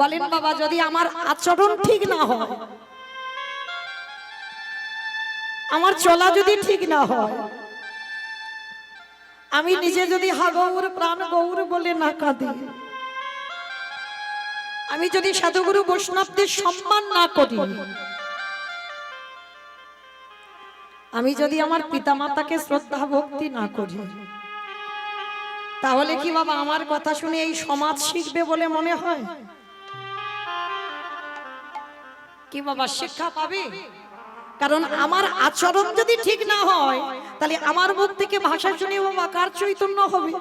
বলেন বাবা, যদি আমার আচরণ ঠিক না হয়, আমার চলা যদি ঠিক না হয়, আমি নিজে যদি হা গৌর প্রাণ গৌর বলে না কাঁদি, আমি যদি সাধুগুরু বৈষ্ণবদের সম্মান না করি, আমি যদি আমার পিতামাতাকে শ্রদ্ধা ভক্তি না করি, তাহলে কি বাবা আমার কথা শুনে এই সমাজ শিখবে বলে মনে হয়? কি বাবা শিক্ষা পাবে? কারণ আমার আচরণ যদি ঠিক না হয়, তাহলে আমার মুখ থেকে ভাষা শুনে বাবা কার চৈতন্য হবে?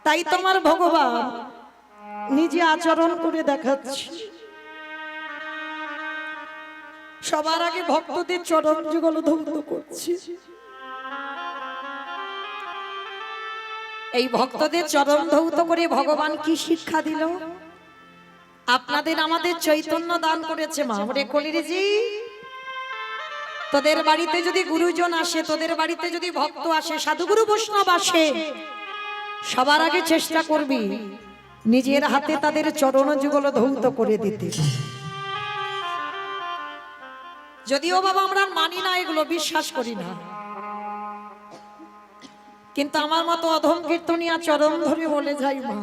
তাই তোমার ভগবান নিজে আচরণ করে দেখাচ্ছে। সবার আগে ভক্তদের চরণ যুগল ধৌত করছি। এই ভক্তদের চরণ ধৌত করে ভগবান কি শিক্ষা দিল? আপনাদের আমাদের চৈতন্য দান করেছে মা। ওরে কলিরিজি, তোদের বাড়িতে যদি গুরুজন আসে, তোদের বাড়িতে যদি ভক্ত আসে, সাধুগুরু বৈষ্ণব আসে, সবার আগে চেষ্টা করবি নিজের হাতে তাদের চরণ যুগল ধৌত করে দিতে। যদিও বাবা আমরা মানি না, এগুলো বিশ্বাস করি না, কিন্তু আমার মতো অধম কীর্তনিয়া চরণ ধরে বলে যাই মা,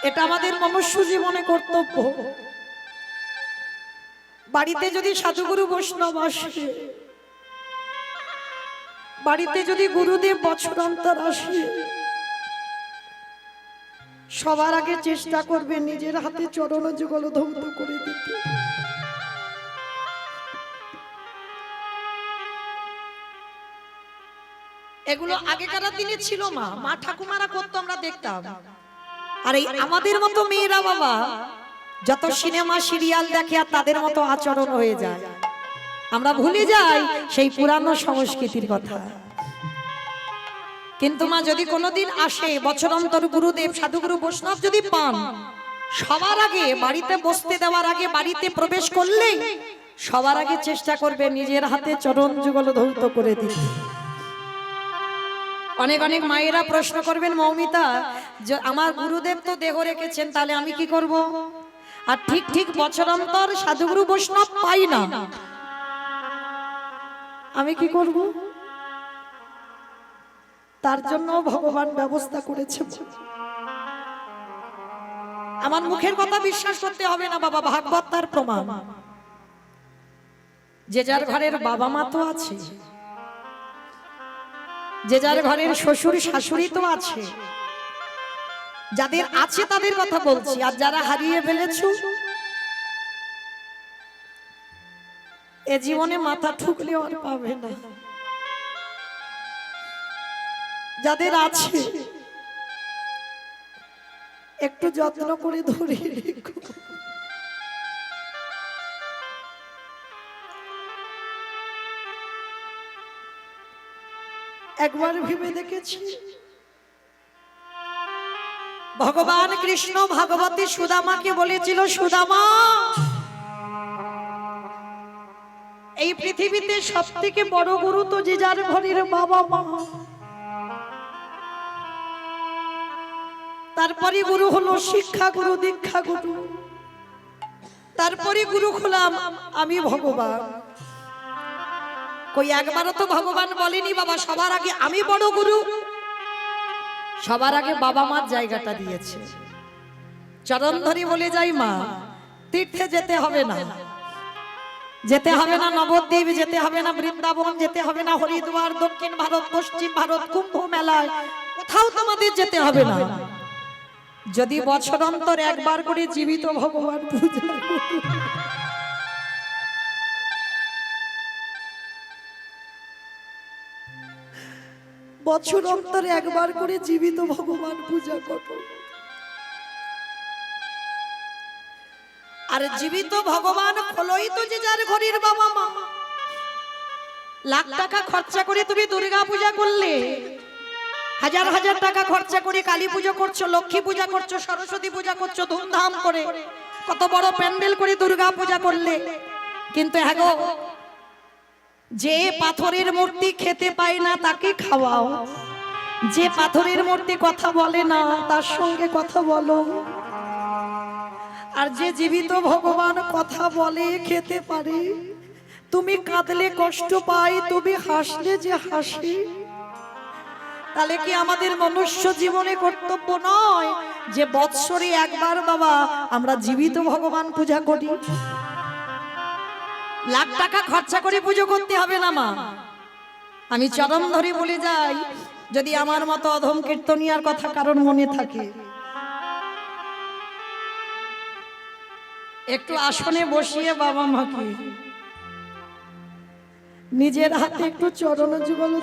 এটা আমাদের মনুষ্য জীবনে কর্তব্য। বাড়িতে যদি সাধুগুরু বৈষ্ণব আসে, বাড়িতে যদি গুরুদেব বছরান্তর আসে, সবার আগে চেষ্টা করবে নিজের হাতে চরণ যুগল ধৌত করে দিতে। এগুলো আগেকার দিনে ছিল মা, মা ঠাকুমারা করতো, আমরা দেখতাম। আর এই আমাদের মতো মেয়েরা বাবা যত সিনেমা সিরিয়াল দেখে আর তাদের মতো আচরণ হয়ে যায়, আমরা ভুলে যাই সেই পুরানো সংস্কৃতির কথা। কিন্তু মা যদি কোনোদিন আসে, বছর অন্তর গুরুদেব সাধুগুরু বৈষ্ণব যদি পান, সবার আগে বাড়িতে বসতে দেওয়ার আগে, বাড়িতে প্রবেশ করলে সবার আগে চেষ্টা করবে নিজের হাতে চরণ যুগল ধৌত করে দিতে। অনেক অনেক মায়েরা প্রশ্ন করবেন, মৌমিতা আমার গুরুদেব তো দেহ রেখেছেন, তাহলে আমি কি করব? আর ঠিক ঠিক বছর অন্তর সাধুগুরু বৈষ্ণব পাই না, আমি কি করব? তার জন্য ভগবান ব্যবস্থা করেছে। আমার মুখের কথা বিশ্বাস করতে হবে না বাবা, ভাগবত তার প্রমাণ। যে যার ঘরের বাবা মা তো আছে, যে যার ঘরের শ্বশুর শাশুড়ি তো আছে, যাদের আছে তাদের কথা বলছি। আর যারা হারিয়ে ফেলেছো, এ জীবনে মাথা ঠুকলেও আর পাবে না। যাদের আছে একটু যত্ন করে ধরে রেখো। একবার ভেবে দেখেছি, ভগবান কৃষ্ণ ভাগবতী সুদামাকে বলেছিল, সুদামা এই পৃথিবীতে সব থেকে বড় গুরু তো যে যার ঘরের বাবা মা, তারপরে গুরু হলো শিক্ষা গুরু, দীক্ষা গুরু, তারপরে গুরু হলাম আমি ভগবান। কই একবারও তো ভগবান বলেনি বাবা সবার আগে আমি বড় গুরু। সবার আগে বাবা মার জায়গাটা দিয়েছে। চরণ ধরে বলে যাই মা, তীর্থে যেতে হবে না, যেতে হবে না নবদ্বীপ, যেতে হবে না বৃন্দাবন, যেতে হবে না হরিদ্বার, দক্ষিণ ভারত, পশ্চিম ভারত, কুম্ভ মেলায়, কোথাও তোমাদের যেতে হবে না। যদি বছর অন্তর একবার করে জীবিত ভগবান পূজা, বছর অন্তর একবার করে জীবিত ভগবান পূজা করো। আর জীবিত ভগবান হলোই তো যে যার ঘরের বাবা মা। লাখ টাকা খরচা করে তুমি দুর্গা পূজা করলে, হাজার হাজার টাকা খরচা করে কালী পুজো করছো, লক্ষ্মী পূজা করছো, সরস্বতী পূজা করছো, ধুমধাম করে কত বড় প্যান্ডেল করে দুর্গা পূজা করলে, কিন্তু হ্যাঁ গো, যে পাথরের মূর্তি খেতে পায় না তাকে খাওয়াও, যে পাথরের মূর্তি কথা বলে না তার সঙ্গে কথা বলো, আর যে জীবিত ভগবান কথা বলে খেতে পারে। তুমি কাঁদলে কষ্ট পাই, তুমি হাসলে যে হাসি। তাহলে কি আমাদের মনুষ্য জীবনে কর্তব্য নয় যে বৎসরে একবার বাবা আমরা জীবিত ভগবান পূজা করি? লাখ টাকা খরচা করে পুজো করতে হবে না মা। আমি চরম ধরে বলে যাই, যদি আমার মতো অধম কীর্তনিয়ার কথা কারণ মনে থাকে, একটু আসনে বসিয়ে বাবা মাকে নিজের হাতে একটু চরণ যুগল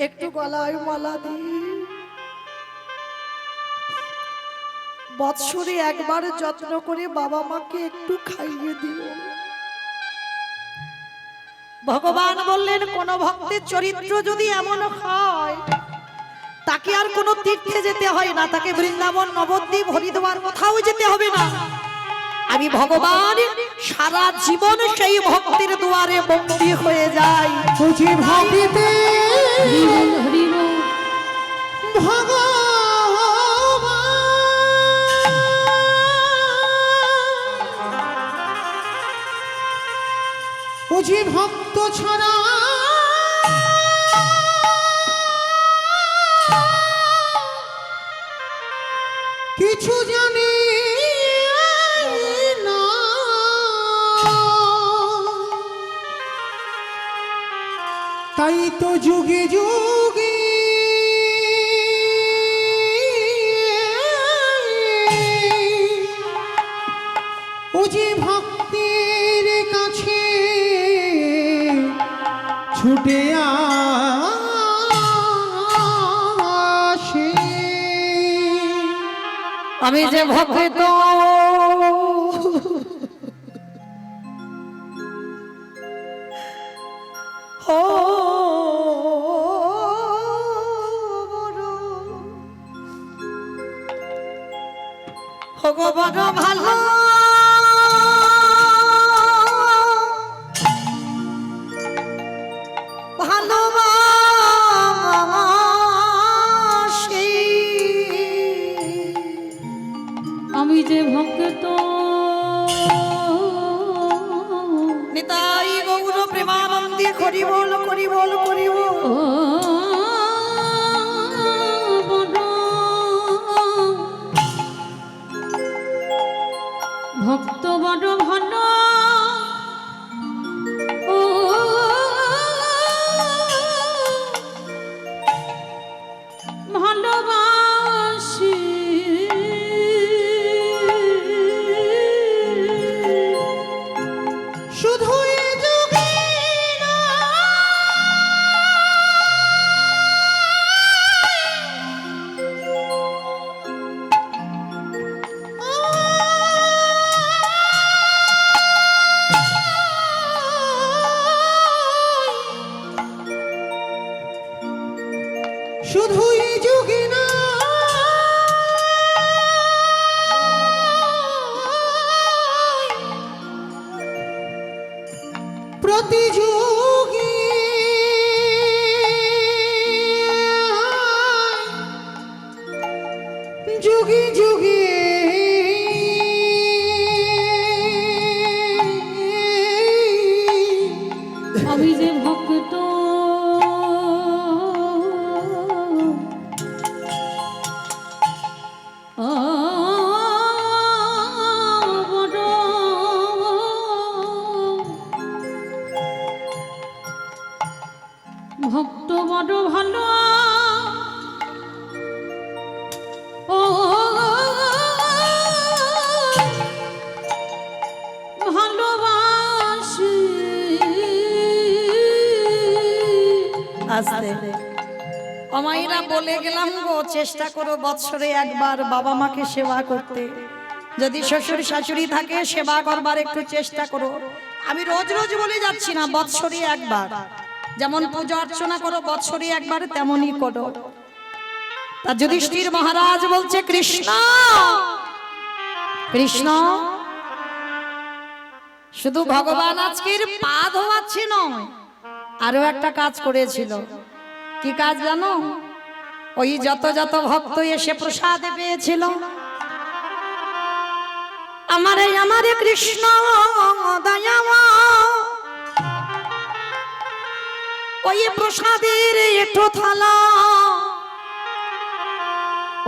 একটু গলায় মালা দিই, বৎসরে একবার যত্ন করে বাবা মাকে একটু খাইয়ে দিও। ভগবান বললেন কোন ভক্তের চরিত্র যদি এমন হয় তাকে আর কোনো তীর্থে যেতে হয় না, তাকে বৃন্দাবন নবদ্বীপ হরিদ্বার কোথাও যেতে হবে না। আমি ভগবান সারা জীবন সেই ভক্তের দুয়ারে বন্দী হয়ে যাই। বুঝি ভাবিতে বুঝি ভক্ত ছাড়া কিছু জানি না, তাই তো যুগে যুগে ও যে ভক্তের কাছে ছুটে আসে। আমি যে ভক্ত ও বড় ভালো ভালোবাসি, আমি যে ভক্ত নিতাই গৌর প্রেমানন্দে করি বল করি বল করি বল। ভক্ত বড় ভালো ও ভালোবাসি, শুধু এ যুগে না শুধু এ যুগে না প্রতি যুগে যুগে যুগে আমি যে ভক্ত বড় ভক্ত বড় ভালো ও ভালোবাসি। আস্তে অমাইরা বলে গেলাম গো, চেষ্টা করো বৎসরে একবার বাবা মাকে সেবা করতে। যদি শ্বশুর শাশুড়ি থাকে সেবা করবার একটু চেষ্টা করো। আমি রোজ রোজ বলে যাচ্ছি না, বৎসরে একবার যেমন পূজা অর্চনা করো বৎসরে একবার তেমনই করো। তা যুধিষ্ঠির মহারাজ বলছে কৃষ্ণ কৃষ্ণ শুধু ভগবান আজকের পা ধোয়াচ্ছে নয়, আরো একটা কাজ করেছিল। কি কাজ জানো? ওই যত যত ভক্ত এসে প্রসাদ পেয়েছিল, আমারে কৃষ্ণ দয়াময়, ওই প্রসাদের এঁটো থালা,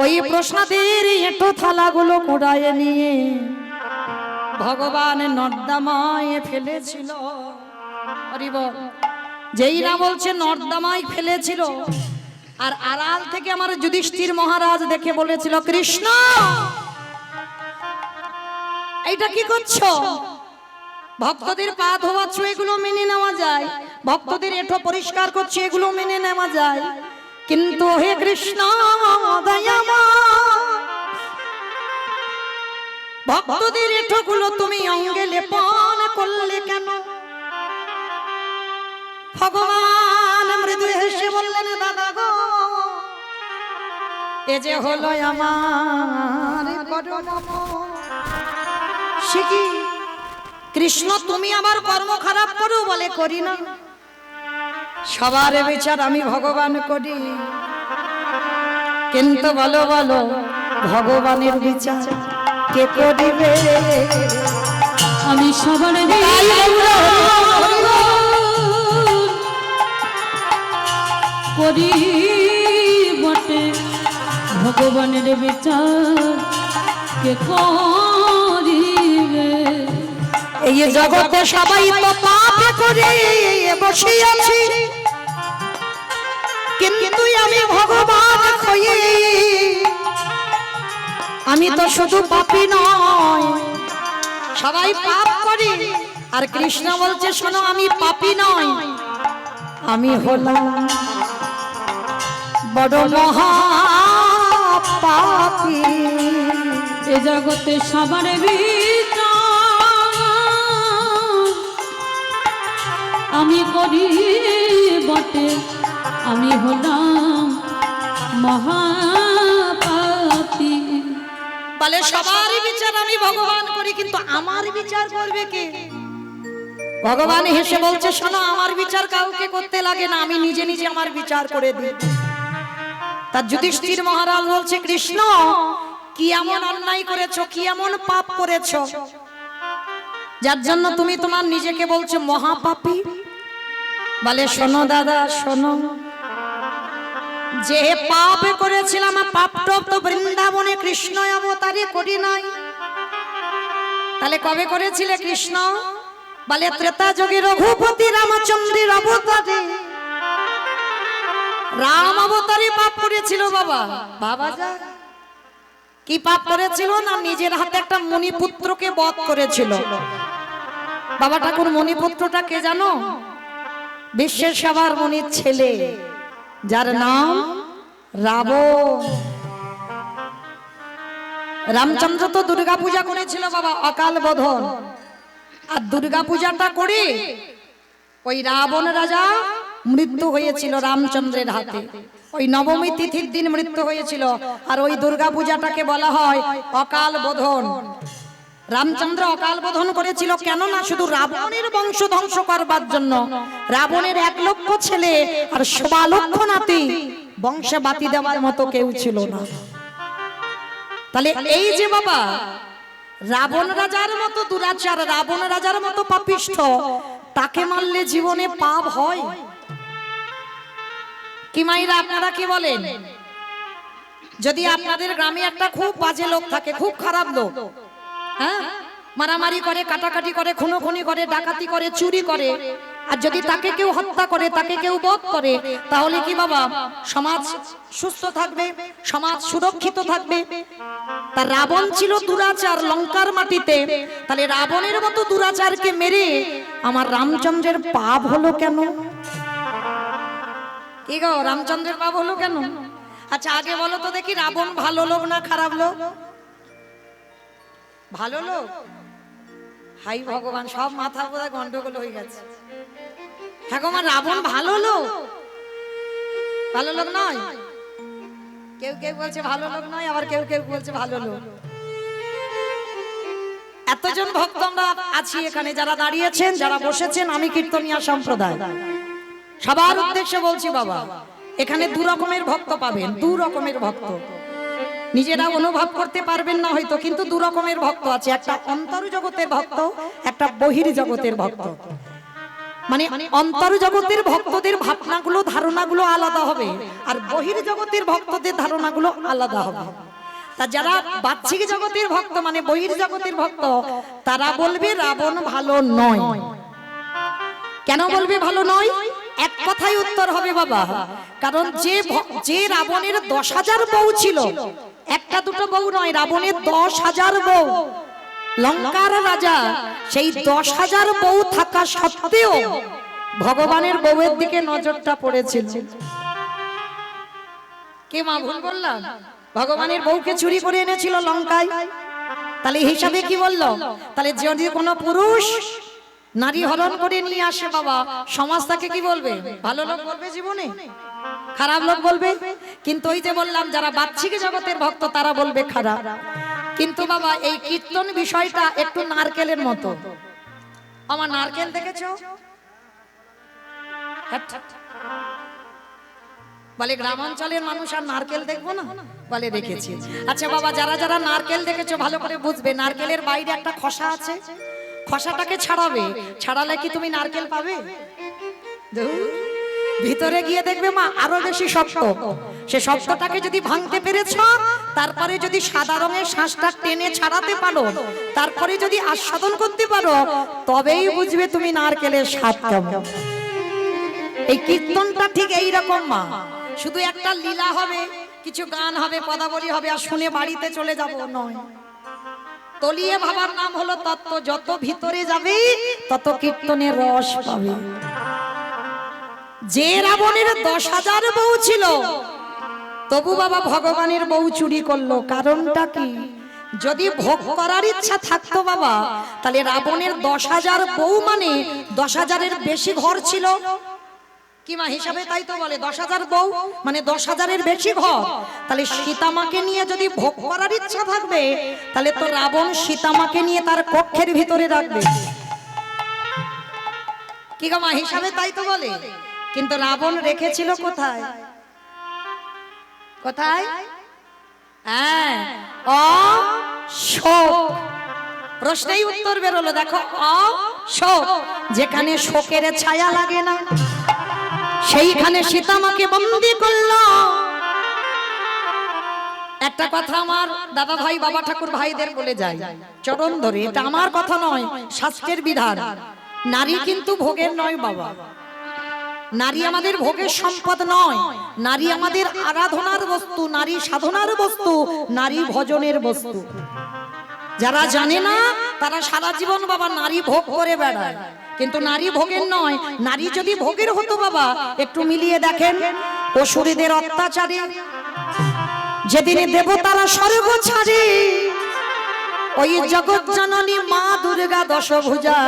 ওই প্রসাদের এঁটো থালাগুলো কুড়ায় নিয়ে ভগবান নর্দমায় ফেলেছিল। হরি বল। যেই না বলছে নর্দমায় ফেলেছিল, আর আড়াল থেকে আমার যুধিষ্ঠির মহারাজ দেখে বলেছিল, কৃষ্ণ এইটা কি করছো? ভক্তদের পা ধোয়াচ্ছ, এগুলো মেনে নেওয়া যায়। ভক্তদের এঁঠো পরিষ্কার করছে, এগুলো মেনে নেওয়া যায়। কিন্তু হে কৃষ্ণ দয়াময়, ভক্তদের এঁঠোগুলো তুমি অঙ্গে লেপন করলে কেন? ভগবান মৃদু হেসে বললেন, দাদা গো, এ যে হলো আমার কর্ম। সে কি কৃষ্ণ, তুমি আমার কর্ম খারাপ করো? বলে করি না, সবার বিচার আমি ভগবান করি। কিন্তু বলো বলো, ভগবানের বিচার কে করিবে? আমি সবার করি বটে, ভগবানের বিচার কে করিবে? এই জগতে সবাই তো পাপ করে বসে আছি, কিন্তু আমি ভগবান হয়ে আমি তো শুধু পাপী নয়, সবাই পাপ করে। আর কৃষ্ণ বলছে, শোনো, আমি পাপী নয়, আমি হলাম বড় মহা পাপী। এ জগতে সবার আমি করি বটে, আমি হলাম মহাপাপী। বলে সবার বিচার আমি ভগবান করি, কিন্তু আমার বিচার করবে কে? ভগবান হেসে বলছে, শোনো, আমার বিচার কাউকে করতে লাগে না, আমি নিজে নিজে আমার বিচার করে দিই। তার যুধিষ্ঠির মহারাজ বলছে, কৃষ্ণ কি এমন অন্যায় করেছো, কি এমন পাপ করেছো, যার জন্য তুমি তোমার নিজেকে বলছো মহাপাপী? বলে, শোনো দাদা, শোনো, যে পাপ করেছিলাম, পাপটা তো বৃন্দাবনে কৃষ্ণ অবতারে করি নাই। তাহলে কবে করেছিলে কৃষ্ণ? বলে, ত্রেতা যুগে রঘুপতি রামচন্দ্রের অবতারে, রাম অবতারে পাপ করেছিল। বাবা বাবা যা কি পাপ করেছিল না? নিজের হাতে একটা মণিপুত্রকে বধ করেছিল। বাবা ঠাকুর, মণিপুত্রটা কে জানো? বিশ্বের সবার মনির ছেলে, যার নাম রাবণ। রামচন্দ্র তো দুর্গা পূজা করেছিল বাবা, অকাল বোধন। আর দুর্গা পূজাটা করে ওই রাবণ রাজা মৃত্যু হয়েছিল রামচন্দ্রের হাতে। ওই নবমী তিথির দিন মৃত্যু হয়েছিল। আর ওই দুর্গা পূজাটাকে বলা হয় অকাল বোধন। রামচন্দ্র অকাল বোধন করেছিল কেন না? শুধু রাবণের বংশ ধ্বংস করবার জন্য। রাবণের 1 লক্ষ ছেলে আর 1.25 লক্ষ নাতি, বংশে বাতি দেওয়ার মতো কেউ ছিল না। তাহলে এই যে বাবা, রাবণ রাজার মতো দুরাচার, রাবণ রাজার মতো পাপিষ্ঠ, তাকে মারলে জীবনে পাপ হয় কি? মাইরা আপনারা কি বলেন? যদি আপনাদের গ্রামে একটা খুব বাজে লোক থাকে, খুব খারাপ লোক, হ্যাঁ, মারামারি করে, কাটাকাটি করে, খুনোখুনি করে, ডাকাতি করে, চুরি করে, আর যদি তাকে কেউ হত্যা করে, তাকে কেউ বধ করে, তাহলে কি বাবা সমাজ সুস্থ থাকবে? সমাজ সুরক্ষিত থাকবে? তার রাবণ ছিল দুরাচার লঙ্কার মাটিতে। তাহলে রাবণের মতো দুরাচারকে মেরে আমার রামচন্দ্রের পাপ হলো কেন? কি গো, রামচন্দ্রের পাপ হলো কেন? আচ্ছা আগে বলো তো দেখি, রাবণ ভালো লোক না খারাপ লোক? ভালো লোক। হাই ভগবান, সব মাথা বোধহয় গন্ডগোল হয়ে গেছে। হ্যাঁ গো মা, রাবণ ভালো লোক? ভালো লোক নয়? কেউ কেউ বলছে ভালো লোক নয়, আবার কেউ কেউ বলছে ভালো লোক। এতজন ভক্ত আমরা আছি এখানে, যারা দাঁড়িয়েছেন, যারা বসেছেন, আমি কীর্তনিয়া সম্প্রদায়, সবার উদ্দেশ্যে বলছি বাবা, এখানে দু রকমের ভক্ত পাবেন, দু রকমের ভক্ত। নিজেরা অনুভব করতে পারবেন না হয়তো, কিন্তু দু রকমের ভক্ত আছে, একটা অন্তর জগতের ভক্ত, একটা বহির জগতের ভক্ত। মানে অন্তর জগতের ভক্তদের ভাবনাগুলো, ধারণাগুলো আলাদা হবে, আর বহির জগতের ভক্তদের ধারণাগুলো আলাদা হবে। তা যারা বাহ্যিক জগতের ভক্ত মানে বহির জগতের ভক্ত, তারা বলবে রাবণ ভালো নয়। কেন বলবে ভালো নয়? এক কথাই উত্তর হবে বাবা, কারণ যে রাবণের 10,000 বউ ছিল, একটা দুটো বউ নয়, রাবণের 10,000 বউ, লঙ্কার রাজা, সেই 10,000 বউ থাকা সত্ত্বেও ভগবানের বউয়ের দিকে নজরটা পড়েছিল। কে মা ভুল বললাম? ভগবানের বউকে চুরি করে এনেছিল লঙ্কায়। তাহলে হিসাবে কি বললো? তাহলে যদি কোনো পুরুষ নারী হরণ করে নিয়ে আসে বাবা, সমাজ তাকে কি বলবে? ভালো লোক বলবে জীবনে, খারাপ লোক বলবে। কিন্তু ওই যে বললাম, যারা বাহ্যিক জগতের ভক্ত তারা বলবে খারাপ। কিন্তু বাবা এই কীর্তন বিষয়টা একটু নারকেলের মতো। আমার নারকেল দেখেছো? বলে গ্রামাঞ্চলের মানুষ আর নারকেল দেখবো না? বলে দেখেছি। আচ্ছা বাবা, যারা যারা নারকেল দেখেছো ভালো করে বুঝবে, নারকেলের বাইরে একটা খোসা আছে, খোসাটাকে ছাড়াবে, ছাড়ালে কি তুমি নারকেল পাবে? ভিতরে গিয়ে দেখবে মা আরো বেশি শক্ত। সে শক্তটাকে যদি ভাঙতে পেরেছো, তারপরে যদি সাদা রঙের শ্বাসটা টেনে ছাড়াতে পারো, তারপরে যদি আস্বাদন করতে পারো, তবেই বুঝবে তুমি নারকেলের স্বাদ কেমন। এই কীর্তনটা ঠিক এইরকম মা, শুধু একটা লীলা হবে, কিছু গান হবে, পদাবলী হবে, আর শুনে বাড়িতে চলে যাব নয়। তলিয়ে ভাবার নাম হলো তত্ত্ব। যত ভিতরে যাবে তত কীর্তনের রস পাবে। যে রাবণের 10,000 বউ ছিল, তবু বাবা ভগবানের বউ চুরি করলো। কারণটা কি? যদি ভোগ করার ইচ্ছা থাকতো বাবা, তাহলে রাবণের 10,000 বউ মানে 10,000-এর বেশি ঘর ছিল কি মা? হিসাবে তাই তো বলে, 10,000 বউ মানে 10,000-এর বেশি ঘর। তাহলে সীতামাকে নিয়ে যদি ভোগ করার ইচ্ছা থাকবে, তাহলে তো রাবণ সীতামাকে নিয়ে তার কক্ষের ভিতরে রাখবে কি গো মা? হিসাবে তাই তো বলে। কিন্তু রাবণ রেখেছিল কোথায়? কোথায়? হ্যাঁ, অশোক। প্রশ্নেই উত্তর বেরোলো, দেখো, অশোক। যেখানে শোকের ছায়া লাগে না, সেইখানে সীতামাকে বন্দী করলো। একটা কথা আমার দাদা ভাই, বাবা ঠাকুর ভাইদের বলে যায়, চরণ ধরে, এটা আমার কথা নয়, শাস্ত্রের বিধান। নারী কিন্তু ভোগের নয় বাবা, নারী আমাদের ভোগের সম্পদ নয়, নারী আমাদের আরাধনার বস্তু, নারী সাধনার বস্তু, নারী ভজনের বস্তু। যারা জানে না তারা সারা জীবন বাবা নারী ভোগ করে বেড়ায়, কিন্তু নারী ভোগের নয়। নারী যদি ভোগের হতো বাবা, একটু মিলিয়ে দেখেন, অসুরীদের অত্যাচারে যেদিনে দেবতারা স্বর্গ ছাড়ে, ওই জগৎ জননী মা দুর্গা দশভুজা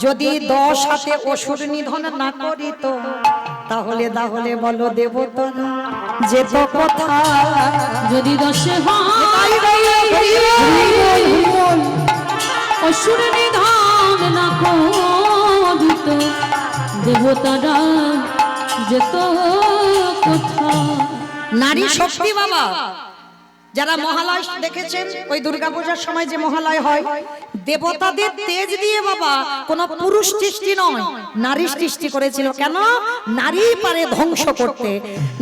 যদি 10 হাতে অসুর নিধন না করিত, তাহলে তাহলে বলো দেবতারা যেত কথা। যদি 10 অসুর নিধন না করিত, দেবতারা যেত কোথায়। নারী শক্তি বাবা। যারা মহালয় দেখেছেন, ওই দুর্গাপূজার সময় যে মহালয় হয়, দেবতাদের তেজ দিয়ে বাবা কোনো পুরুষ সৃষ্টি নয়, নারী সৃষ্টি করেছিল। কেন? নারী পারে ধ্বংস করতে।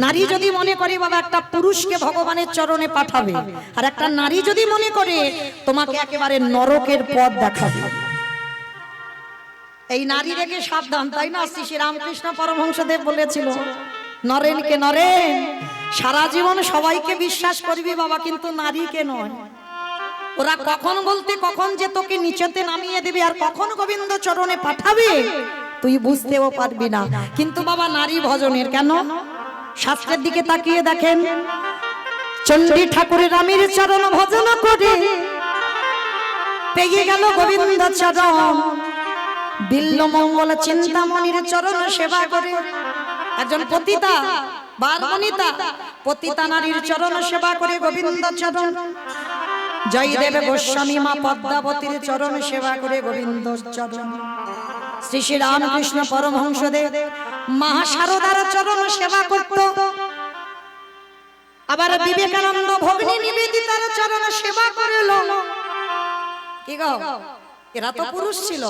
নারী যদি মনে করে বাবা একটা পুরুষকে ভগবানের চরণে পাঠাবে, আর একটা নারী যদি মনে করে তোমাকে একেবারে নরকের পথ দেখাবে, এই নারী রেখে সাবধান, তাই না? শ্রী রামকৃষ্ণ পরমহংসদেব বলেছিল, নরেনকে নরেন, সারা জীবন সবাইকে বিশ্বাস করবি বাবা, কিন্তু নারীকে নয়। ওরা কখন বলতে কখন যে তোকে নিচেতে নামিয়ে দেবে, আর কখন গোবিন্দ চরণে পাঠাবে তুই বুঝতেও পারবি না। কিন্তু বাবা নারী ভজনের কেন? শাস্ত্রের দিকে তাকিয়ে দেখেন, চণ্ডী ঠাকুরের রামের চরণ ভজন করে পেয়ে গেল গোবিন্দ চরণ, বিল্ল মঙ্গল চিন্তামণির চরণ সেবা করে। একজন পতিতা বারবনিতা পতিতা নারীর চরণ সেবা করে গোবিন্দ চরণ। জয়দেব গোস্বামী মা পদ্মাবতীর চরণ সেবা করে গোবিন্দ চরণ, শ্রী শ্রী রামকৃষ্ণ পরমহংসদেব মা শারদার চরণ সেবা করত, আবার বিবেকানন্দ ভগ্নী নিবেদিতার চরণ সেবা করল। কি গো, এরা তো পুরুষ ছিল,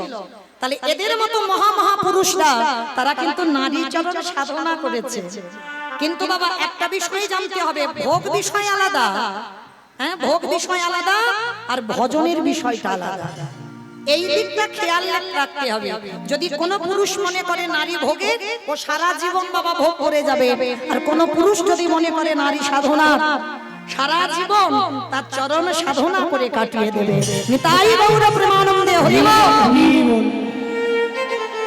তাহলে এদের মতো মহাপুরুষরা তারা কিন্তু নারী চরণ সাধনা করেছে। কিন্তু বাবা একটা বিষয় জানতে হবে, ভোগ বিষয় আলাদা, হ্যাঁ ভোগ বিষয় আলাদা আর ভজনের বিষয়টা আলাদা। এই দিকটা খেয়াল রাখতে হবে। যদি কোনো পুরুষ মনে করে নারী ভোগে, ও সারা জীবন বাবা ভোগ করে যাবে। আর কোনো পুরুষ যদি মনে করে নারী সাধনা, সারা জীবন তার চরণ সাধনা করে কাটিয়ে দেবে। নিতাই গৌর প্রেমানন্দে হরি বল।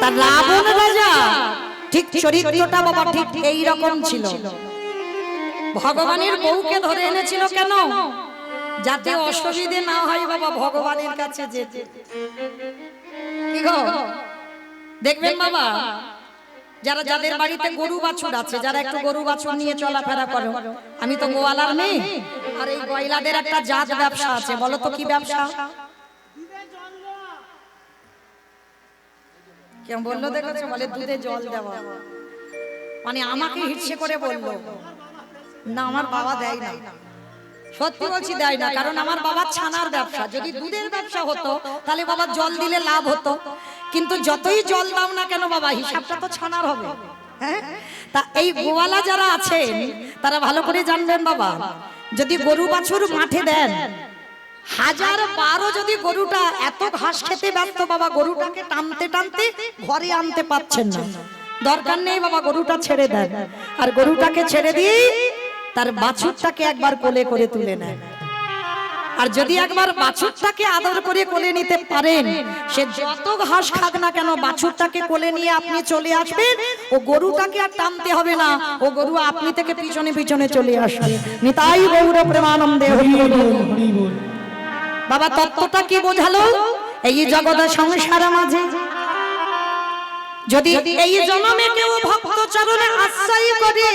তার রাবণ রাজা ঠিক চরিত্রটা বাবা ঠিক এই রকম ছিল। ভগবানের বউকে ধরে এনেছিল কেন? যাতে অসুবিধে না হয় বাবা ভগবানের কাছে যেতে। কি গো, দেখবেন বাবা যারা যাদের বাড়িতে গরু বাছুর আছে, যারা একটু গরু বাছুর নিয়ে চলাফেরা করো, আমি তো গোয়ালার মেয়ে, আর এই গয়লাদের একটা জাত ব্যবসা আছে, বলো তো কি ব্যবসা? কেমন বললো দেখেছো? বলে দুধে জল দেওয়া। মানে আমাকে হিংসে করে বললো, না আমার বাবা দেয় না। সত্যি বলছি দেয় না, কারণ আমার বাবার ছানার ব্যবসা। যদি দুধের ব্যবসা হতো তাহলে বাবা জল দিলে লাভ হতো, কিন্তু যতই জল দাও না কেন বাবা হিসাবটা তো ছানার হবে। হ্যাঁ, তা এই গোয়ালা যারা আছেন তারা ভালো করে জানবেন বাবা, যদি গরু বাছুর মাঠে দেন, 1012 যদি গরুটা এত ঘাস খেতে ব্যস্ত বাবা, গরুটাকে টানতে টানতে ঘরে আনতে পারছেন না, দরকার নেই বাবা গরুটা ছেড়ে দেন। আর গরুটাকে ছেড়ে দিয়ে তার বাছুরটাকে একবার কোলে করে তুলে নেন। আর যদি একবার বাছুরটাকে আদর করে কোলে নিতে পারেন, সে যত ঘাস খাক না কেন বাছুরটাকে কোলে নিয়ে আপনি চলে আসবেন, ও গরুটাকে আর টানতে হবে না, ও গরু আপনি থেকে পিছনে পিছনে চলে আসবে। নিতাই গৌর প্রেমানন্দে হরি বল। বাবা তত্ত্বটা কি বোঝালো? এই জগৎ সংসার মাঝে যদি এই জন্মে কেউ ভক্ত চরণে আশ্রয় করে,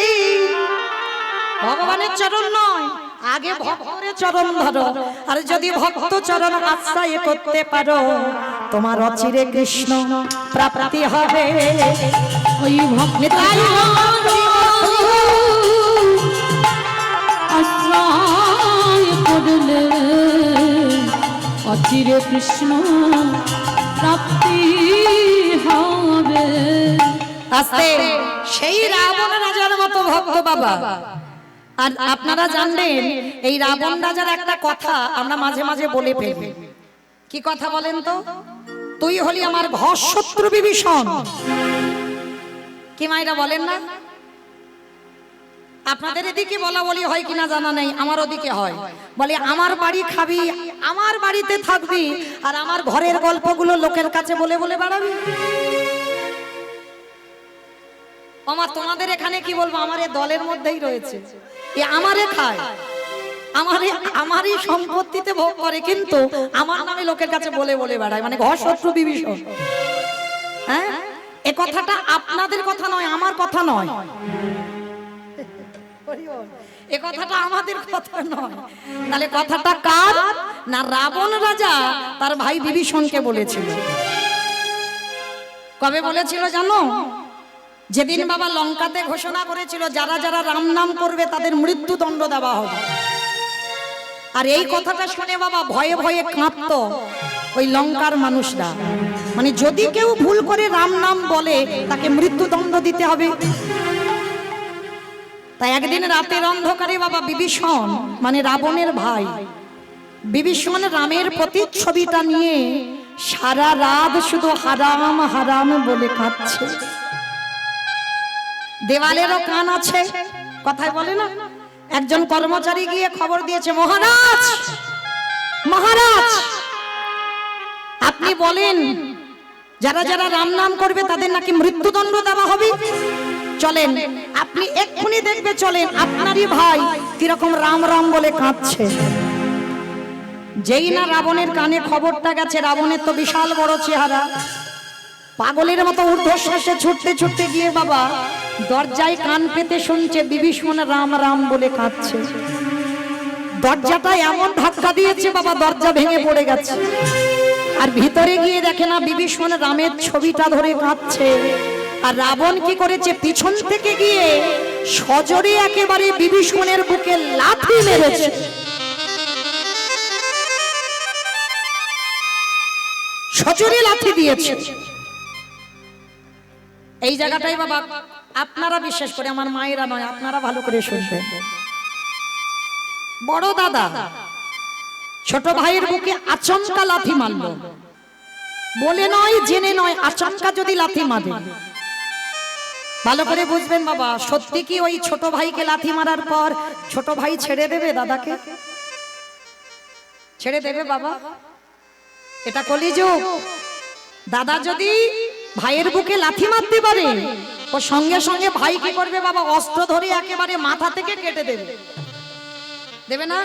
ভগবানের চরণ নয়, আগে ভক্তের চরণ ধরো, আর যদি ভক্ত চরণ আশ্রয় করতে পারো, তোমার অচিরে কৃষ্ণ প্রাপ্তি হবে। ওই ভক্তের আশ্রয় করলে অচিরে কৃষ্ণ প্রাপ্তি হবে। আস্তে সেই রাবণ রাজার মতো ভক্ত বাবা। আর আপনারা জানবেন এই রাবণ রাজার একটা কথা আমরা মাঝে মাঝে বলে ফেলি। কি কথা বলেন তো? তুই হলি আমার ঘর শত্রু বিভীষণ। কি মাইরা বলেন না? আপনাদের এদিকে বলা বলি হয় কিনা জানা নেই, আমার ওদিকে হয়। বলে আমার বাড়ি খাবি, আমার বাড়িতে থাকবি, আর আমার ঘরের গল্পগুলো লোকের কাছে বলে বলে বেড়াবি। আমার তোমাদের এখানে কি বলবো, আমার এই দলের মধ্যেই রয়েছে, এ আমারে খায়, আমারই সম্পত্তিতে ভোগ করে, কিন্তু আমার নামে লোকের কাছে বলে বলে বেড়ায়, মানে ঘর শত্রু বিভীষণ। হ্যাঁ, এ কথাটা আপনাদের কথা নয়, আমার কথা নয়, এ কথাটা আমাদের কথা নয়। তাহলে কথাটা কার? না রাবণ রাজা তার ভাই বিভীষণকে বলেছিল। কবে বলেছিল জানো? যেদিন বাবা লঙ্কাতে ঘোষণা করেছিল যারা যারা রাম নাম করবে তাদের মৃত্যুদণ্ড দেওয়া হবে। আর এই কথাটা শুনে বাবা ভয়ে ভয়ে কাঁপতো ওই লঙ্কার মানুষরা, মানে যদি কেউ ভুল করে রাম নাম বলে তাকে মৃত্যুদণ্ড দিতে হবে। তাই একদিন রাতের অন্ধকারে বাবা বিভীষণ মানে রাবণের ভাই বিভীষণ রামের প্রতিচ্ছবিটা নিয়ে সারা রাত শুধু হারাম হারাম বলে কাঁদছে। দেওয়ালেরও কান আছে, কথায় বলে না। একজন কর্মচারী গিয়ে খবর দিয়েছে, মহারাজ মহারাজ আপনি বলেন যারা যারা রাম নাম করবে তাদের নাকি মৃত্যুদণ্ড দেওয়া হবে, চলেন আপনি এক্ষুনি দেখবে, চলেন আপনারই ভাই কিরকম রাম রাম বলে কাঁদছে। যেই না রাবণের কানে খবরটা গেছে, রাবণের তো বিশাল বড় চেহারা, পাগলের মতো ঊর্ধ্বশ্বাসে ছুটতে ছুটতে গিয়ে বাবা দরজায় কান পেতে শুনছে বিভীষণ রাম রাম বলে কাঁদছে। দরজাটা এমন ধাক্কা দিয়েছে বাবা, দরজা ভেঙে পড়ে গেছে। আর ভিতরে গিয়ে দেখে না বিভীষণ রামের ছবিটা ধরে কাঁদছে। আর রাবণ কি করেছে, পিছন থেকে গিয়ে সজোরে একেবারে বিভীষণের বুকে লাথি মেরেছে। সজোরে লাথি দিয়েছে। এই জায়গাটাই বাবা আপনারা বিশেষ করে, আমার মায়েরা নয়, আপনারা ভালো করে শুনবেন। বড় দাদা ছোট ভাইয়ের বুকে আচমকা লাথি মারল, বলে নয় জেনে নয়, আচমকা যদি লাথি মারে, ভালো করে বুঝবেন বাবা, সত্যি কি ওই ছোট ভাইকে লাথি মারার পর ছোট ভাই ছেড়ে দেবে দাদাকে? ছেড়ে দেবে বাবা? এটা কলিযুগ। দাদা যদি ভাইয়ের বুকে লাথি মারতে পারে, ও সঙ্গে সঙ্গে ভাই কি করবে বাবা, অস্ত্র ধরে একেবারে মাথা থেকে কেটে দেবে। দেবে না?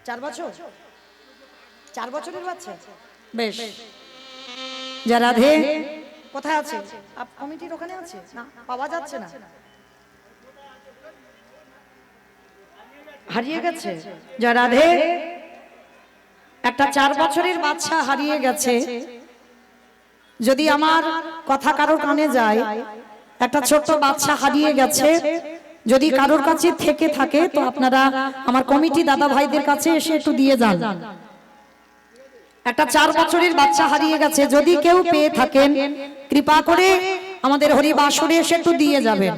4 বছর, 4 বছরের বাচ্চা। বেশ, যা রাধে কোথায় আছে? কমিটির ওখানে আছে না, পাওয়া যাচ্ছে না, হারিয়ে গেছে। যা রাধে, একটা 4 বছরের বাচ্চা হারিয়ে গেছে। যদি আমার কথা কারোর কানে যায়, একটা ছোট্ট বাচ্চা হারিয়ে গেছে, যদি কারোর কাছে থেকে থাকে তো আপনারা আমার কমিটি দাদা ভাইদের কাছে এসে একটু দিয়ে যান। একটা 4 বছরের বাচ্চা হারিয়ে গেছে, যদি কেউ পেয়ে থাকেন কৃপা করে আমাদের হরিবাসরে এসে একটু দিয়ে যাবেন।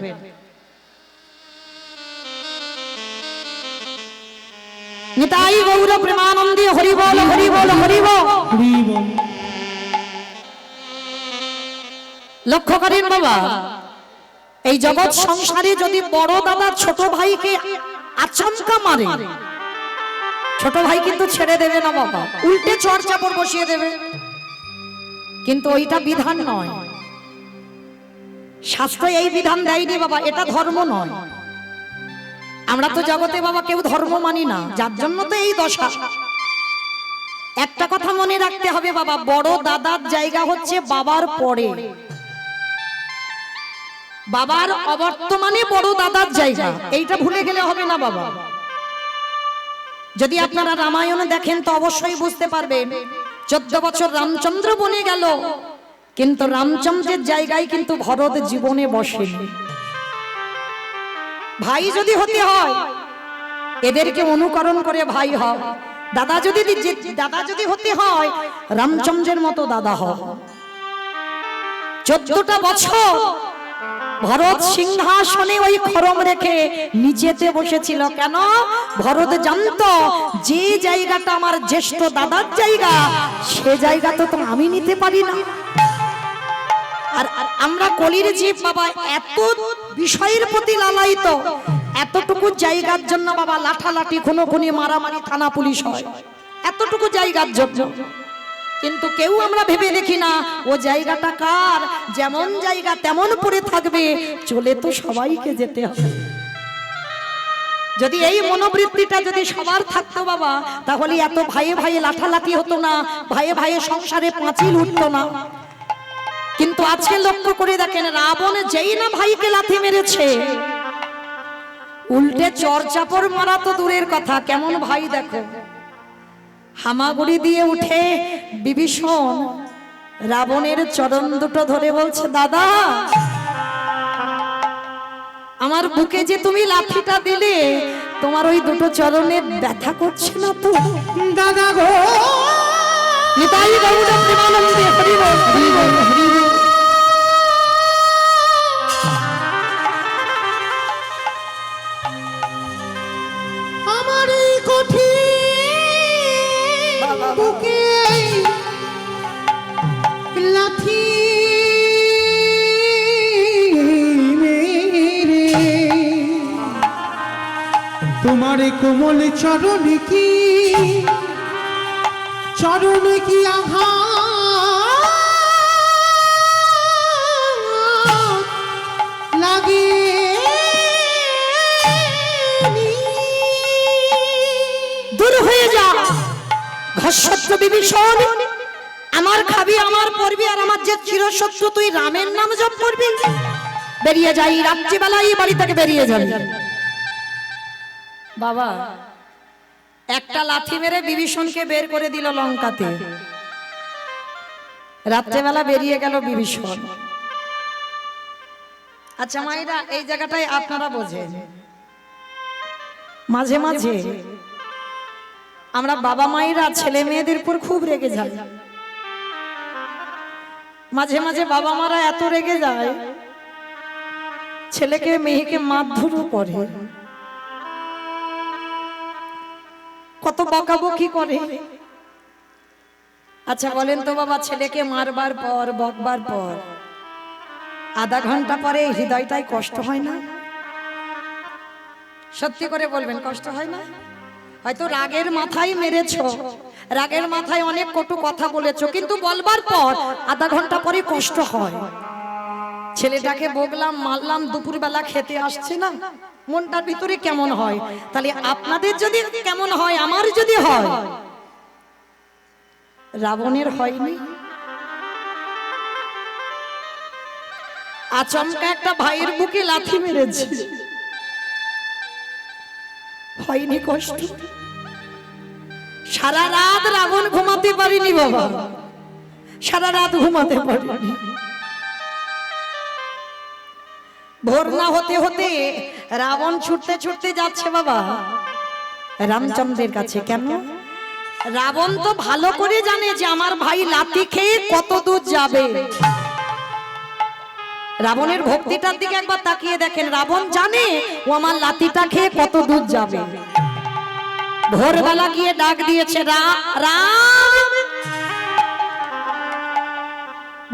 নিতাই গৌর প্রেমানন্দে হরি বল, হরি বল, হরি বল। লক্ষ্য করেন বাবা, এই জগৎ সংসারে যদি বড় দাদা ছোট ভাইকে আচমকা মারে, ছোট ভাই কিন্তু ছেড়ে দেবে না বাবা, উল্টে চড় চাপড় বসিয়ে দেবে। কিন্তু ওইটা বিধান নয়, শাস্ত্র এই বিধান দেয়নি বাবা, এটা ধর্ম নয়। আমরা তো জগতে বাবা কেউ ধর্ম মানি না, যার জন্য তো এই দশা। একটা কথা মনে রাখতে হবে বাবা, বড় দাদার জায়গা হচ্ছে বাবার পরে, বাবার অবর্তমানে বড় দাদার জায়গা, এইটা ভুলে গেলে হবে না বাবা। যদি আপনারা রামায়ণ দেখেন তো অবশ্যই বুঝতে পারবেন, 14 বছর রামচন্দ্র বনে গেল, কিন্তু রামচন্দ্রের জায়গায় কিন্তু ভরত জীবনে বসেনি। ভাই যদি হতে হয় এদেরকে অনুকরণ করে ভাই হয়, দাদা যদি হতে হয় রামচন্দ্রের মতো দাদা হয়। 14টা বছর ভরত সিংহাসনে ওই খরম রেখে নিচেতে বসেছিল। কেন? ভরত জানতো যে জায়গাটা আমার জ্যেষ্ঠ দাদার জায়গা, সে জায়গাটা তো আমি নিতে পারি না। আর আমরা কলির জীব বাবা, এত বিষয়ের প্রতি লালায়িত, এতটুকু জায়গার জন্য বাবা লাঠালাঠি, খুনোখুনি, মারামারি, থানা পুলিশ হয়, এতটুকু জায়গার জন্য। কিন্তু কেউ আমরা ভেবে দেখি না ও জায়গাটা কার, যেমন জায়গা তেমন পড়ে থাকবে, চলে তো সবাইকে যেতে হবে। যদি এই মনোবৃত্তিটা যদি সবার থাকতো বাবা, তাহলে এত ভাইয়ে ভাইয়ে লাঠালাঠি হতো না, ভাইয়ে ভাইয়ে সংসারে পাঁচিল উঠতো না। কিন্তু আজকে লক্ষ্য করে দেখেন, রাবণ যেই না ভাইকে লাথি মেরেছে, উল্টে চড়চাপড় মারা তো দূরের কথা, কেমন ভাই দেখো, হামাগুড়ি দিয়ে উঠে বিভীষণ রাবণের চরণ দুটো ধরে বলছে, দাদা আমার বুকে যে তুমি লাঠিটা দিলে, তোমার ওই দুটো চরণে ব্যথা করছে না তো? দাদা গো, নিতাই গৌর প্রেমানন্দে হরি বল, হরি বল, হরি বল। আমার এই কঠিন বুকে লাথি মেরে তোমার কোমল চরণে কি আঘাত লাগে। দূর হয়ে যা ঘশত্র বিভীষণ, আমার খাবি, আমার পড়বি, আর আমার যে চিরশত্রু তুই রামের নাম জপ করবি। বেরিয়ে যাই, রাত্রিবেলায় বাড়ি থেকে বেরিয়ে যাই। বাবা একটা লাথি মেরে বিভীষণকে বের করে দিল লঙ্কাতে। রাত্রেবেলা বেরিয়ে গেল বিভীষণ। আচ্ছা মায়েরা, এই জায়গাটায় আপনারা বোঝেন, মাঝে মাঝে আমরা বাবা মায়েরা ছেলে মেয়েদের উপর খুব রেগে যাই। মাঝে মাঝে বাবা মারা এত রেগে যায় ছেলেকে মেয়েকে মারধরও করে, কত বকাবকি করে। আচ্ছা বলেন তো বাবা, ছেলেকে মারবার পর বকবার পর আধা ঘন্টা পরে হৃদয়টাই কষ্ট হয় না? সত্যি করে বলবেন, কষ্ট হয় না? হয়তো রাগের মাথায় মেরেছো, রাগের মাথায় অনেক কটু কথা বলেছো, কিন্তু বলবার পর আধা ঘন্টা পরে কষ্ট হয়। ছেলেটাকে বকলাম মারলাম, দুপুরবেলা খেতে আসছে না, মনটার ভিতরে কেমন হয়? তাহলে আপনাদের যদি কেমন হয়, আমার যদি হয়, রাবণের হয়নি? আচমকা একটা ভাইয়ের বুকে লাথি মেরেছে, হয়নি কষ্ট? সারা রাত রাবণ ঘুমাতে পারিনি বাবা, সারা রাত ঘুমাতে পারিনি। ভোর না হতে হতে রাবণ ছুটতে ছুটতে যাচ্ছে বাবা রামচন্দ্রের কাছে। কেন? রাবণ তো ভালো করে জানে যে আমার ভাই লাথি খেয়ে কত দূর যাবে। রাবণের ভক্তিটার দিকে একবার তাকিয়ে দেখেন, রাবণ জানে ও আমার লাথিটা খেয়ে কত দূর যাবে। ভোরবেলা গিয়ে ডাক দিয়েছে, রাম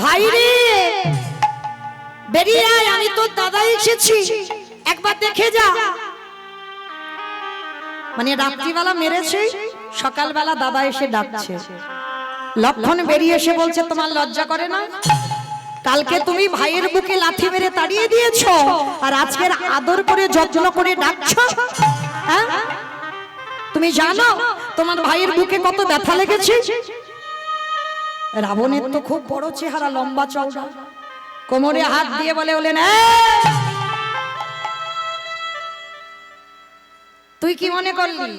ভাই রে বেরিয়ে আয়, আমি তোর দাদা এসেছি, একবার দেখে যা। মানে রাত্রিবেলা মেরেছে, সকালবেলা দাদা এসে ডাকছে। লক্ষণ বেরিয়ে এসে বলছে, তোমার লজ্জা করে না? কালকে তুমি ভাইয়ের বুকে লাথি মেরে তাড়িয়ে দিয়েছো, আর আজকের আদর করে যত্ন করে ডাকছো? হ্যাঁ, তুমি জানো তোমার ভাইয়ের বুকে কত ব্যথা লেগেছে? রাবণের তো খুব বড় চেহারা, লম্বা চওড়া, কোমরে হাত দিয়ে বলে বলেন, তুই কি মনে করলি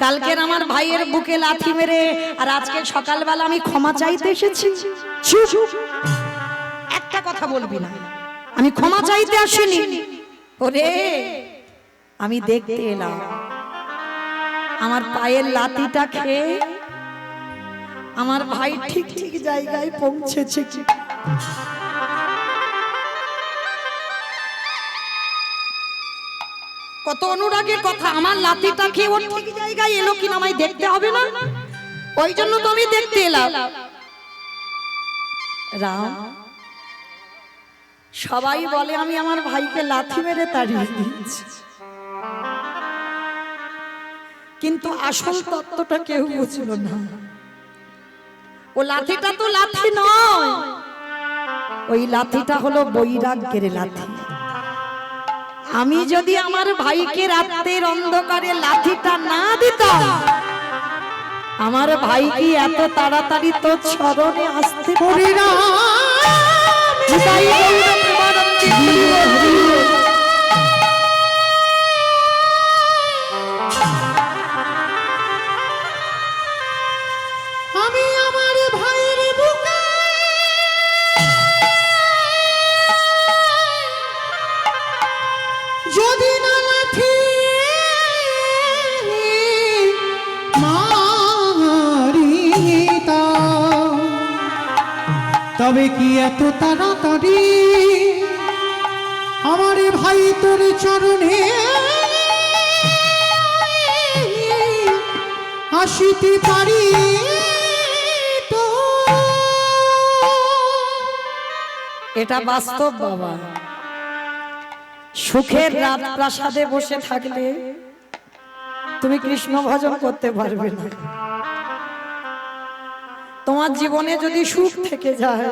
কালকের আমার ভাইয়ের বুকে লাথি মেরে আর আজকে সকালবেলা আমি ক্ষমা চাইতে এসেছি? একটা কথা বলবি না, আমি ক্ষমা চাইতে আসিনি। ওরে আমি দেখতে এলাম আমার পায়ের লাথিটা খেয়ে আমার ভাই ঠিক ঠিক জায়গায় পৌঁছেছে। কত অনুরাগের কথা, আমার লাথিটা খেয়ে ওর ঠিক জায়গায় এলো কিনা আমায় দেখতে হবে না? ওই জন্য তো আমি দেখতে এলাম। রাম, সবাই বলে আমি আমার ভাইকে লাথি মেরে তাড়িয়ে দিয়েছি, কিন্তু আসল তত্ত্বটা কেউ বুঝল না। ও লাথিটা তো লাথি নয়, ওই লাথিটা হলো বৈরাগ্যের লাথি। আমি যদি আমার ভাইকে রাতের অন্ধকারে লাথিটা না দিতাম, আমার ভাই কি এত তাড়াতাড়ি তোর চরণে আসতে পারে না? আমি আমার ভাইয়ের বুকে যদি না লাথি মারিতাম, তবে কি এত তাড়াতাড়ি আমার ভাই তোর চরণে আসিতে পারি? তো এটা বাস্তব বাবা। সুখের রাত প্রাসাদে বসে থাকলে তুমি কৃষ্ণ ভজন করতে পারবে না। তোমার জীবনে যদি সুখ থেকে যায়,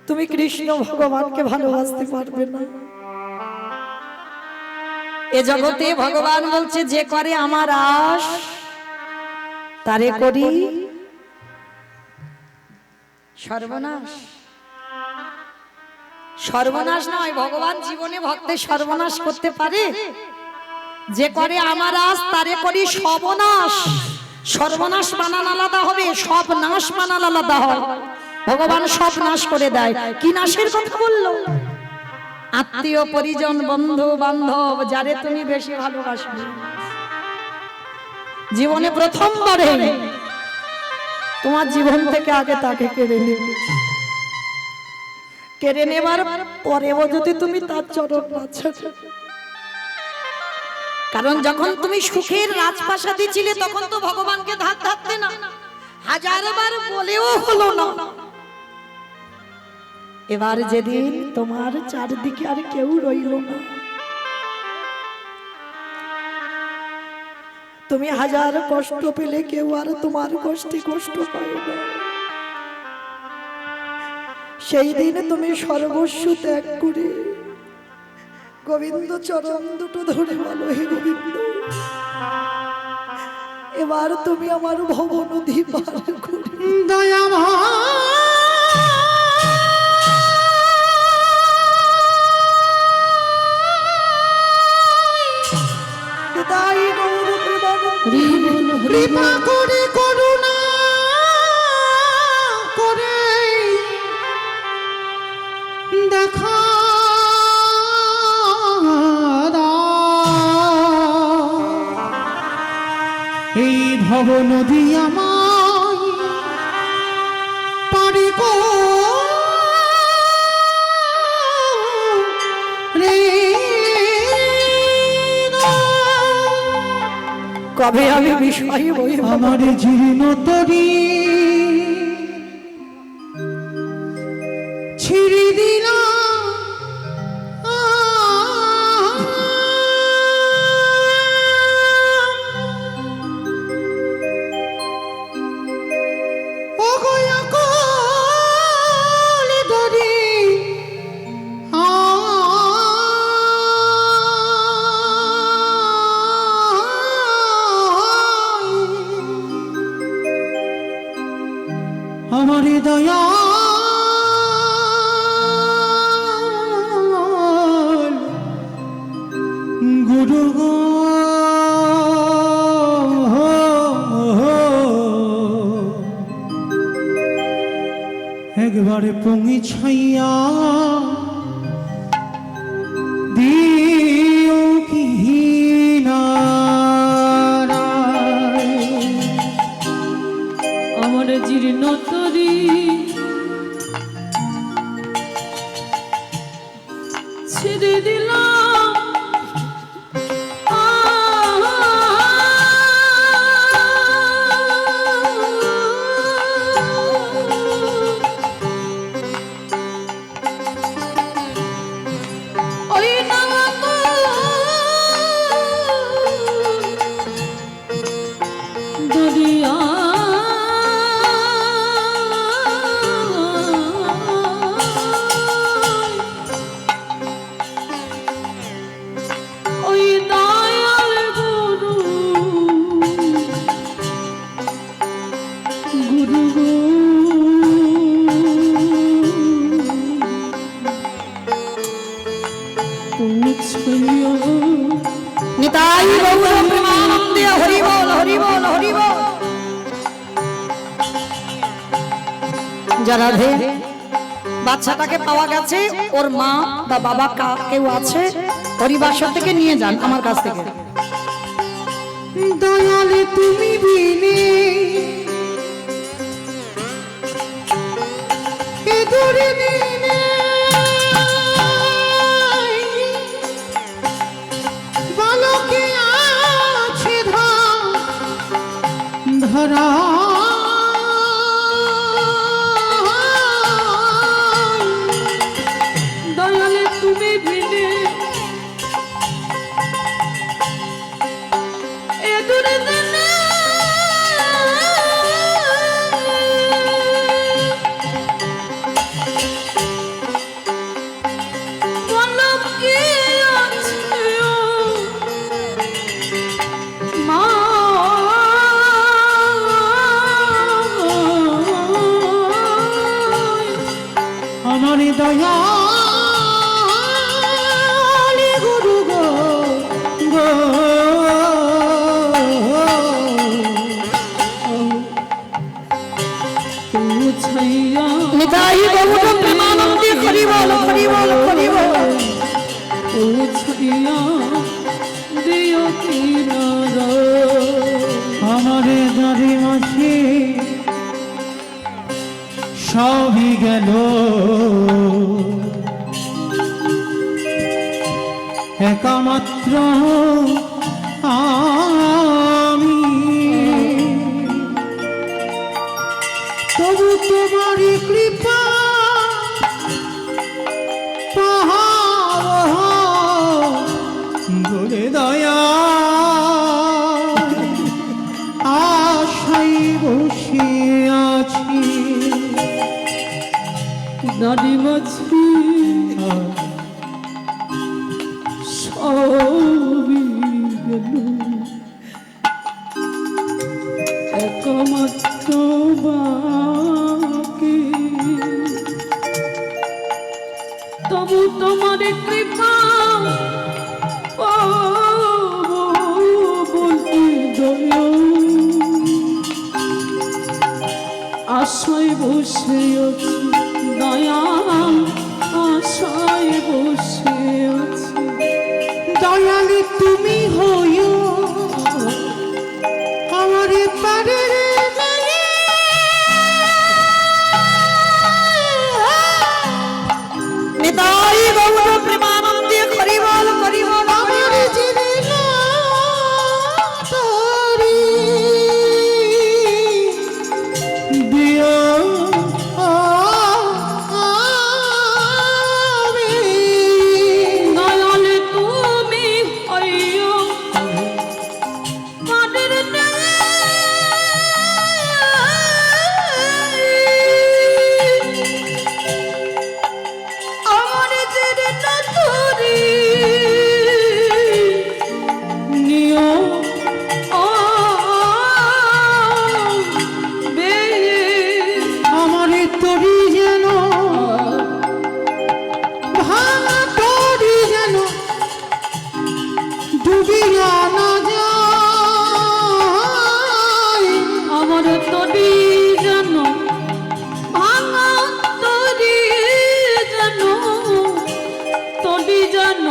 তুমি কৃষ্ণ ভগবানকে ভালোবাসতে পারবে না। এ জগতে ভগবান বলছে, যে করে আমার আশ তারে করি সর্বনাশ। সর্বনাশ নয়, ভগবান জীবনে ভক্তের সর্বনাশ করতে পারে? যে করে আমার আজ তারে করি সর্বনাশ। সর্বনাশ মানান আলাদা হবে, সব নাশ মানান আলাদা হয়। ভগবান সব নাশ করে দেয়। কি নাশের কথা বললো? আত্মীয় পরিজন বন্ধু বান্ধব যারে তুমি বেশি ভালোবাসবে, জীবনে প্রথমবারে তোমার জীবন থেকে আগে তাকে কেড়ে নেবে। কেড়ে নেবার পরেও যদি তুমি তার চরণ বাঁচো, কারণ যখন তুমি সুখের রাজপ্রাসাদে ছিলে তখন তো ভগবানকে ধার ধারতে না, হাজারবার বলেও হলো না। এবার যেদিন তোমার চারদিকে আর কেউ রইল না, তুমি হাজার কষ্ট পেলে কেউ আর তোমার কষ্টে কষ্ট পায় না। সেই দিন তুমি সর্বস্ব ত্যাগ করে গোবিন্দ চরণ দুটো ধরে বলো, হে গোবিন্দ, এবার তুমি আমার ভব নদী পার করে তাই গৌর কৃপা করে করুণা করে দেখা দাও। এই ভব নদী আমায় পারে রে। কবে আমি বিষয় বই আমার জীর্ণ তরি ছিড়ি দিলাম, আমার দয়াল গুরু গো, একবারে পৌঁছাইয়া দিও কি আমার জীর্ণ তরি ছেড়ে দিলাম, ওই দরিয়া নিতাই গৌর প্রেমানন্দে হরি বল হরি বল হরি বল। যারা রে বাচ্চাটাকে পাওয়া গেছে, ওর মা বা বাবা কেউ আছে, পরিবাসর থেকে নিয়ে যান আমার কাছ থেকে। দয়ালে তুমি বিনে এ দূরে দিনে বালকে আছে ধরা দয়ালে তুমি বিনে এ দূরে দিনে বালকে আছে মা, আমার দয়া ছাইয়া নিতাই গৌর প্রেমানন্দে হরি বল হরি বল হরি বল। ও ছাইয়া দিও কিনারা আমারে দাঁড়ি মাসে সবই গেল, একামাত্র আমি। তবু তোমারই কৃপা গড়ে দয়া আশাই বসে আছি। দাড়ি মাছি সবই গেল, একমাত্র বাকি। তবু তোমার কৃপা পাবো বলতে দয়া, আশায় বসে আছি দয়া, আশায় বসে আছি। দয়ালি তুমি হইও আমার পারের মাঝে। নিতাই গৌর প্রেমানন্দে হরি বল হরি বল। আমার জীবন তোরি দিও আমি। দয়াল তুমি হইও পারের আমার জীবন তোরি নিও আমার তোরি যেন ভাঙা তোরি যেন ডুবিয়া না যায়। আমার তরি যেন ভাঙা তরি যেন তরি যেন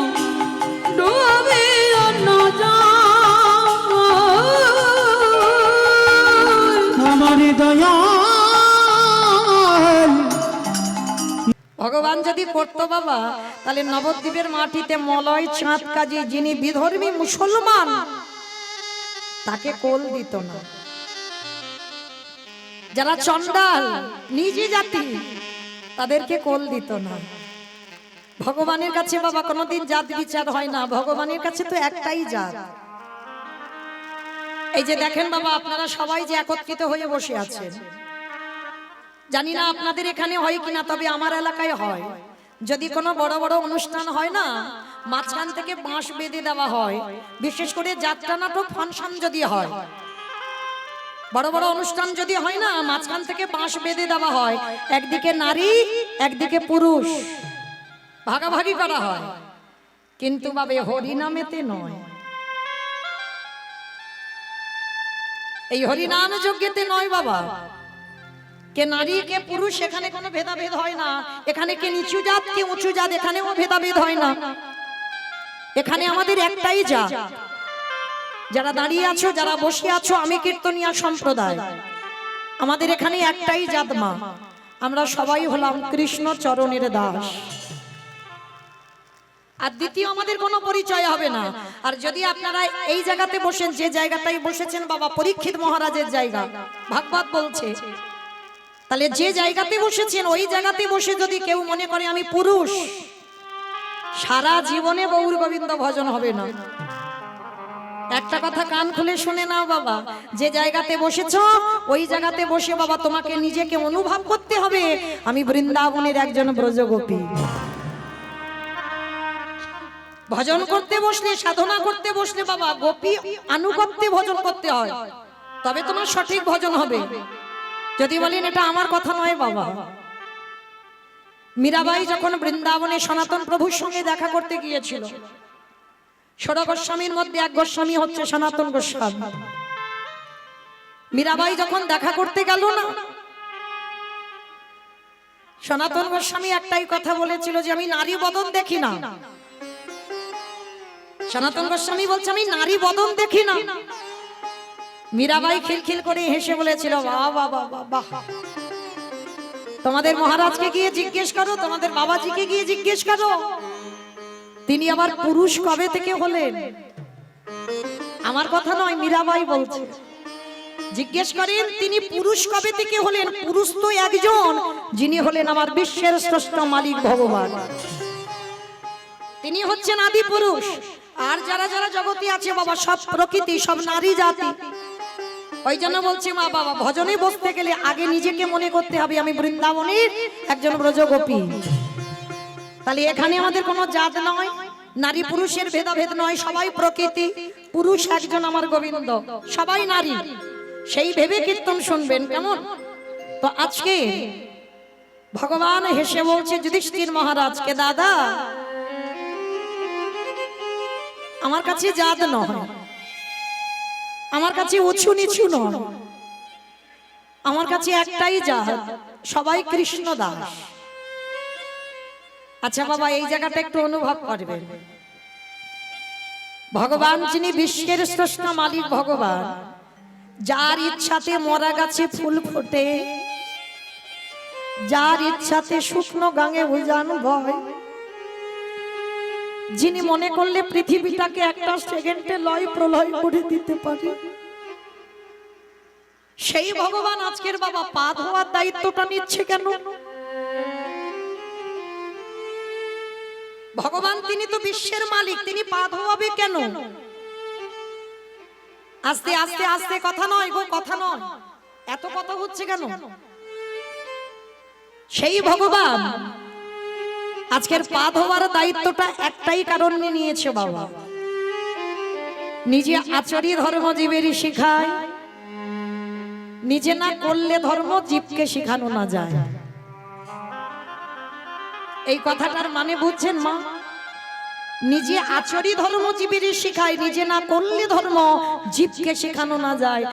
ডুবে না যায়। আমার দয়াল ভগবান যদি করতো বাবা, তাহলে নবদ্বীপের মাটিতে মলয় চাঁদ কাজী যিনি বিধর্মী মুসলমান তাকে কোল দিত না। যারা চন্ডাল নিজে জাতি তাদেরকে কোল দিত না। ভগবানের কাছে বাবা কোনোদিন জাত বিচার হয় না, ভগবানের কাছে তো একটাই জাত। এই যে দেখেন বাবা, আপনারা সবাই যে একত্রিত হয়ে বসে আছেন, জানি না আপনাদের এখানে হয় কিনা, তবে আমার এলাকায় হয়। যদি কোনো বড় বড় অনুষ্ঠান হয় না, মাঝখান থেকে বাঁশ বেঁধে দেওয়া হয়। বিশেষ করে যাত্রা নাটক ফাংশন যদি হয়, বড় বড় অনুষ্ঠান যদি হয় না, মাঝখান থেকে বাঁশ বেঁধে দেওয়া হয়। একদিকে নারী একদিকে পুরুষ ভাগাভাগি করা হয়। কিন্তু বাবে হরিনামেতে নয়, এই হরিনাম যজ্ঞেতে নয় বাবা। কে নারী কে পুরুষ এখানে কোনো ভেদাভেদ হয় না। এখানে কে নিচু জাত কে উঁচু জাত এখানেও ভেদাভেদ হয় না। এখানে আমাদের একটাই জাত। যারা দাঁড়িয়ে আছো, যারা বসে আছো, আমি কীর্তনিয়া সম্প্রদায়, আমাদের এখানে একটাই জাত মা। আমরা সবাই হলাম কৃষ্ণ চরণের দাস। আর দ্বিতীয় আমাদের কোনো পরিচয় হবে না। আর যদি আপনারা এই জায়গাতে বসেন, যে জায়গাটাই বসেছেন বাবা পরীক্ষিত মহারাজের জায়গা, ভাগবত বলছে, তাহলে যে জায়গাতে বসেছেন ওই জায়গাতে বসে যদি কেউ মনে করে আমি পুরুষ, সারা জীবনে গৌর গোবিন্দ ভজন হবে না। একটা কথা কান খুলে শুনে নাও বাবা, যে জায়গাতে বসেছো ওই জায়গাতে বসে বাবা তোমাকে নিজেকে অনুভব করতে হবে আমি বৃন্দাবনের একজন ব্রজগোপী। ভজন করতে বসলে, সাধনা করতে বসলে বাবা গোপী আনুগত্যে ভজন করতে হয়, তবে তোমার সঠিক ভজন হবে। যদি বলেন এটা আমার কথা নয় বাবা, মীরাবাই যখন বৃন্দাবনে সনাতন প্রভুর সঙ্গে দেখা করতে গিয়েছিল, ষোড়শ গোস্বামীর মধ্যে এক গোস্বামী হচ্ছে সনাতন গোস্বামী। মীরাবাই যখন দেখা করতে গেল না, সনাতন গোস্বামী একটাই কথা বলেছিল যে আমি নারী বদন দেখি না। সনাতন গোস্বামী বলছে আমি নারী বদন দেখি না। মীরাবাই খিলখিল করে হেসে বলেছিল বাহ বাহ বাহ বাহ, তোমাদের মহারাজকে গিয়ে জিজ্ঞেস করো, তোমাদের বাবাজিকে গিয়ে জিজ্ঞেস করো তিনি আবার পুরুষ কবে থেকে হলেন। আমার কথা নয়, মীরাবাই বলছে জিজ্ঞেস করেন তিনি পুরুষ কবে থেকে হলেন। পুরুষ তো একজন, যিনি হলেন আমার বিশ্বের শ্রেষ্ঠ মালিক ভগবান, তিনি হচ্ছেন আদি পুরুষ। আর যারা যারা জগতে আছে বাবা সব প্রকৃতি, সব নারী জাতি। ওই জন্য বলছি মা বাবা ভজনে বসতে গেলে আগে নিজেকে মনে করতে হবে আমি বৃন্দাবনের একজন ব্রজগোপী। তাহলে এখানে আমাদের কোনো জাত নয়, নারী পুরুষের ভেদাভেদ নয়, সবাই প্রকৃতি। পুরুষ একজন আমার গোবিন্দ, সবাই নারী। সেই ভেবে কীর্তন শুনবেন কেমন। তো আজকে ভগবান হেসে বলছে যুধিষ্ঠির মহারাজকে, দাদা আমার কাছে জাত নয়, আমার কাছে উঁচু নিচু নয়, আমার কাছে একটাই জাত, সবাই কৃষ্ণ দাস। আচ্ছা বাবা এই জায়গাটা একটু অনুভব করবেন। ভগবান যিনি বিশ্বের শ্রেষ্ঠ মালিক ভগবান, যার ইচ্ছাতে মরা গাছে ফুল ফোটে, যার ইচ্ছাতে শুকনো গাঙে উজান বয়, যিনি মনে করলে পৃথিবীটাকে একটা সেকেন্ডে লয় প্রলয় করে দিতে পারে, সেই ভগবান আজকের বাবা পা ধোয়ার দায়িত্বটা নিচ্ছে কেন? ভগবান তিনি তো বিশ্বের মালিক, তিনি পা ধোয়াবে কেন? আস্তে আস্তে আস্তে কথা নয় গো, কথা নয়, এত কথা হচ্ছে কেন? সেই ভগবান আজকের পা ধোয়ার দায়িত্বটা একটাই কারণে নিয়েছে বাবা, নিজে আচরি ধর্ম জীবেরই শিখায়, নিজে না করলে ধর্ম জীবকে শিখানো না যায়। এই কথাটার মানে বুঝছেন মা? নিজে আচরি ধর্ম জীবেরই শিখায়, নিজে না করলে ধর্ম জীবকে শেখানো না যায়।